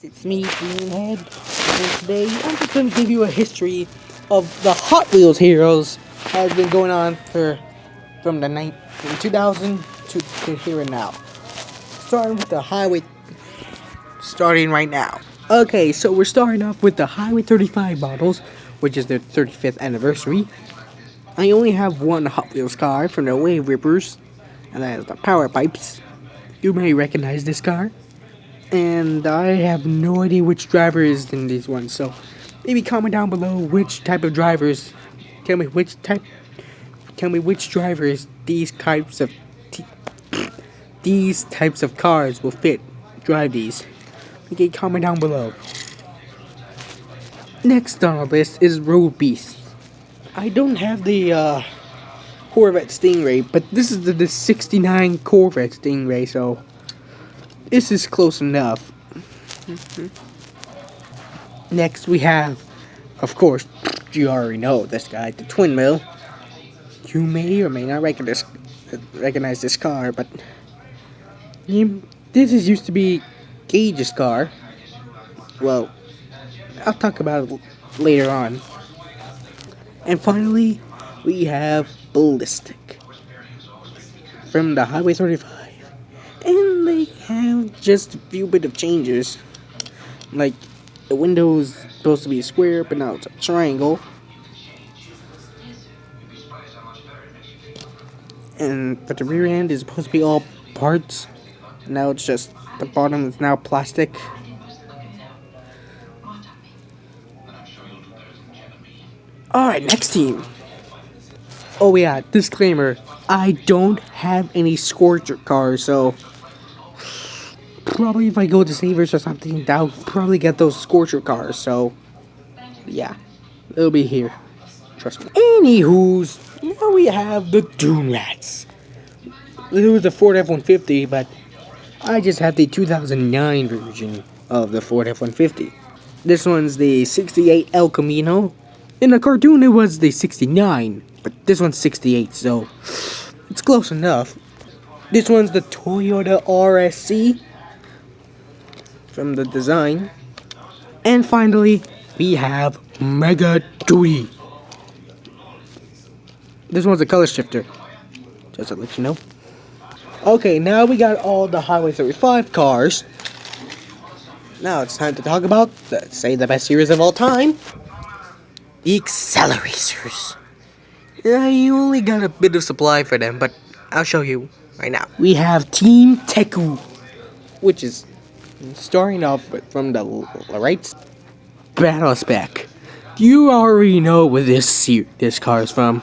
It's me, Greenhead, and today I'm just going to give you a history of the Hot Wheels heroes has been going on from 2000 to here and now. Starting with the Highway, starting right now. Okay, so we're starting off with the Highway 35 models, which is their 35th anniversary. I only have one Hot Wheels car from the Wave Rippers, and that is the Power Pipes. You may recognize this car. And I have no idea which driver is in these ones, so maybe comment down below which type of drivers. Tell me which drivers these types of cars will fit. Drive these. Okay, comment down below. Next on our list is Road Beast. I don't have the Corvette Stingray, but this is the 69 Corvette Stingray, so this is close enough. Next we have, of course, you already know this guy, the Twin Mill. You may or may not recognize this car, but this used to be Gage's car. Well, I'll talk about it later on. And finally, we have Ballistic from the Highway 35. And they have just a few bit of changes. Like, the window's supposed to be a square, but now it's a triangle. But the rear end is supposed to be all parts. Now it's just, the bottom is now plastic. Alright, next team. Oh yeah, disclaimer. I don't have any Scorcher cars, so probably if I go to Savers or something, I'll probably get those Scorcher cars, so yeah, they'll be here. Trust me. Anywho's, now we have the Dune Rats. It was the Ford F-150, but I just have the 2009 version of the Ford F-150. This one's the 68 El Camino. In the cartoon, it was the 69, but this one's 68, so it's close enough. This one's the Toyota RSC from the design. And finally, we have Mega Duty. This one's a color shifter, just to let you know. Okay, now we got all the Highway 35 cars. Now it's time to talk about, the best series of all time. The Acceleracers. You only got a bit of supply for them, but I'll show you right now. We have Team Teku, which is starting off from the right battle spec. You already know where this car is from.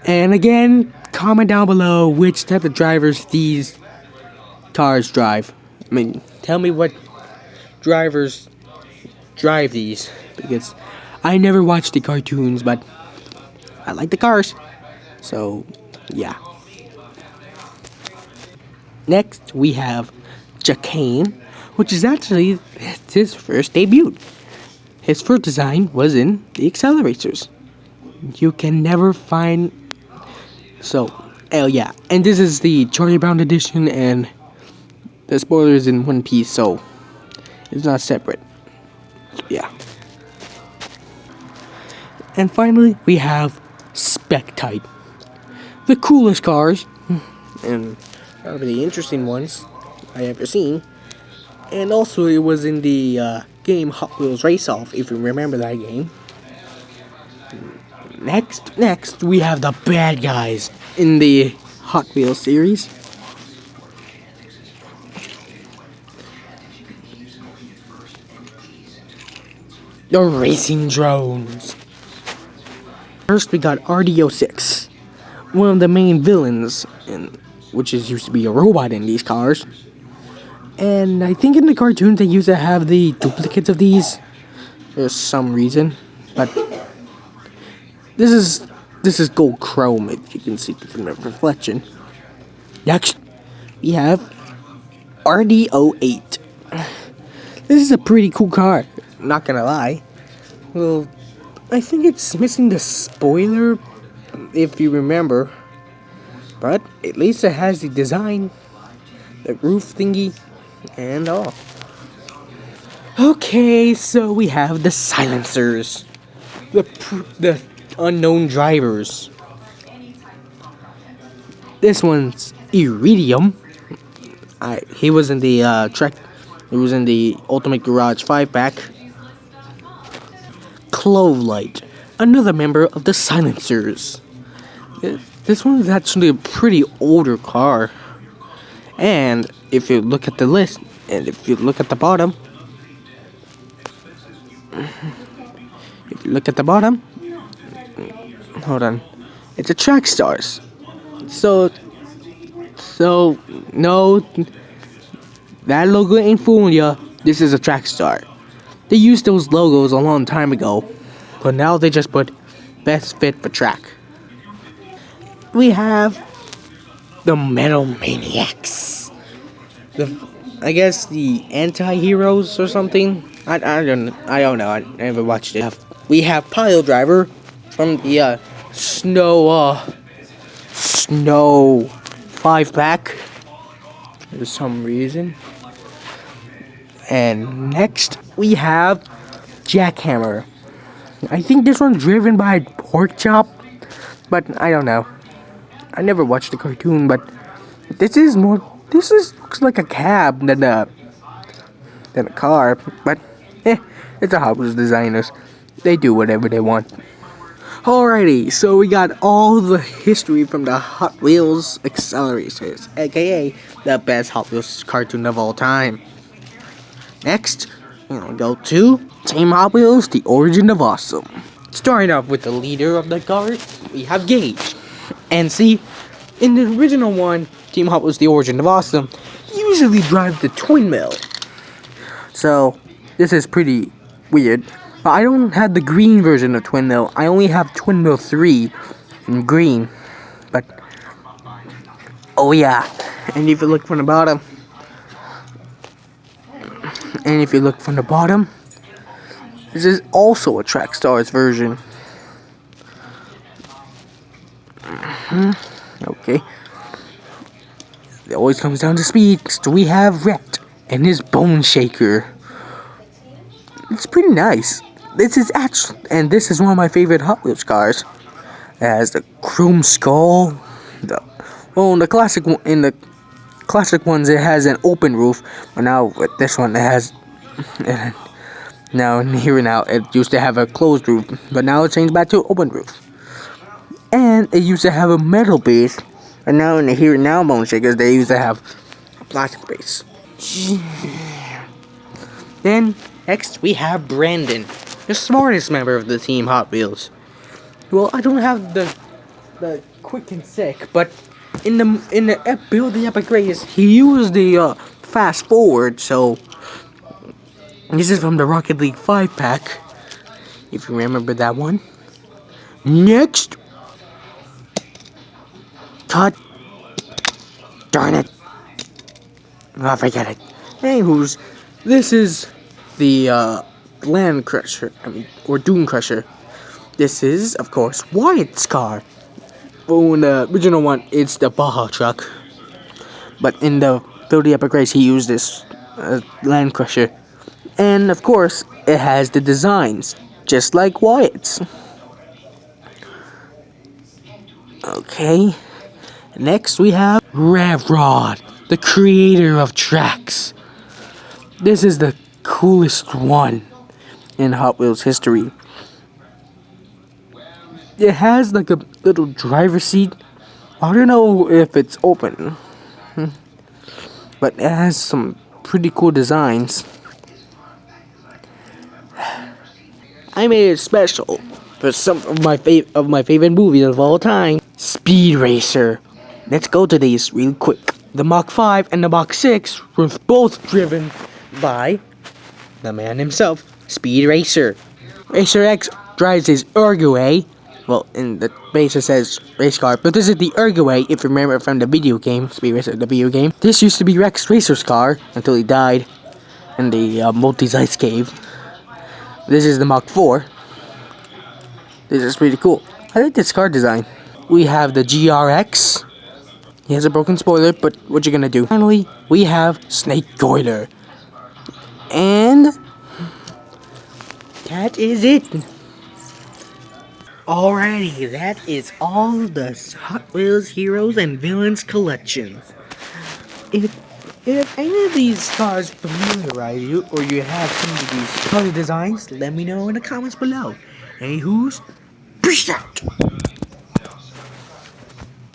And again, comment down below which type of drivers these cars drive. I mean, tell me what drivers drive these, because I never watched the cartoons, but I like the cars. So, yeah. Next, we have Chicane, which is actually his first debut. His first design was in the Acceleracers. You can never find... So, oh yeah. And this is the Charlie Brown edition, and the spoiler is in one piece, so it's not separate. So, yeah. And finally, we have Spec-Type. The coolest cars, and probably the interesting ones I ever seen. And also, it was in the game Hot Wheels Race Off, if you remember that game. Next, we have the bad guys in the Hot Wheels series. The Racing Drones. First, we got RD-06, one of the main villains, which used to be a robot in these cars. And I think in the cartoons they used to have the duplicates of these for some reason, but this is gold chrome, if you can see from the reflection. Next, we have RD-08. This is a pretty cool car, not gonna lie. Well, I think it's missing the spoiler, if you remember. But at least it has the design, the roof thingy, and all. Okay, so we have the silencers, the unknown drivers. This one's Iridium. He was in the Trek. He was in the Ultimate Garage 5-pack. Clovelight, another member of the silencers. This one's actually a pretty older car. And if you look at the list, and if you look at the bottom, hold on, it's a Trackstars. So no, that logo ain't fooling ya. This is a Trackstar. They used those logos a long time ago, but now they just put best fit for track. We have the Metal Maniacs. I guess the anti-heroes or something. I don't know. I never watched it. We have Pile Driver from the Snow 5-pack for some reason. And next we have Jackhammer. I think this one's driven by Porkchop, but I don't know. I never watched the cartoon, but this looks like a cab than a car. But it's a Hot Wheels designers. They do whatever they want. Alrighty, so we got all the history from the Hot Wheels Accelerators, aka the best Hot Wheels cartoon of all time. Next, we're gonna go to Team Hot Wheels, The Origin of Awesome. Starting off with the leader of the car, we have Gage. And see, in the original one, Team Hot Wheels, The Origin of Awesome, he usually drives the twin mill. So, this is pretty weird. But I don't have the green version of twin mill. I only have twin mill 3 in green. But, oh yeah. And if you look from the bottom, this is also a Trackstars version. Okay. It always comes down to speed. So we have Rhett and his Bone Shaker. It's pretty nice. This is one of my favorite Hot Wheels cars. It has the chrome skull. In the classic ones, it has an open roof, but now with this one, it has. Now it used to have a closed roof, but now it changed back to open roof. And it used to have a metal base, and now in the Here and Now Bone Shakers, they used to have a plastic base. Then next we have Brandon, the smartest member of the Team Hot Wheels. Well, I don't have the quick and sick, but in the Build the Epic Race, he used the fast forward. So this is from the Rocket League 5-pack, if you remember that one. Next, cut. Darn it! Oh, forget it. Anywho's, this is the Land Crusher, or Dune Crusher. This is, of course, Wyatt's car. Well, in the original one, it's the Baja truck. But in the Build the Epic Race, he used this Land Crusher. And, of course, it has the designs, just like Wyatt's. Okay. Next, we have Revrod, the creator of tracks. This is the coolest one in Hot Wheels history. It has like a little driver's seat. I don't know if it's open, but it has some pretty cool designs. I made it special for some of my favorite movies of all time, Speed Racer. Let's go to these real quick. The Mach 5 and the Mach 6 were both driven by the man himself, Speed Racer. Racer X drives his Ergway. Well, in the base it says race car, but this is the Ergway, if you remember from the video game, Speed Racer, the video game. This used to be Rex Racer's car until he died in the Multi's Ice Cave. This is the Mach 4. This is pretty cool. I like this car design. We have the GRX. He has a broken spoiler, but what you gonna do? Finally, we have Snake Goiler. And that is it. Alrighty, that is all the Hot Wheels Heroes and Villains collections. If any of these cars familiarize you, or you have some of these color designs, let me know in the comments below. Anywho's, peace out!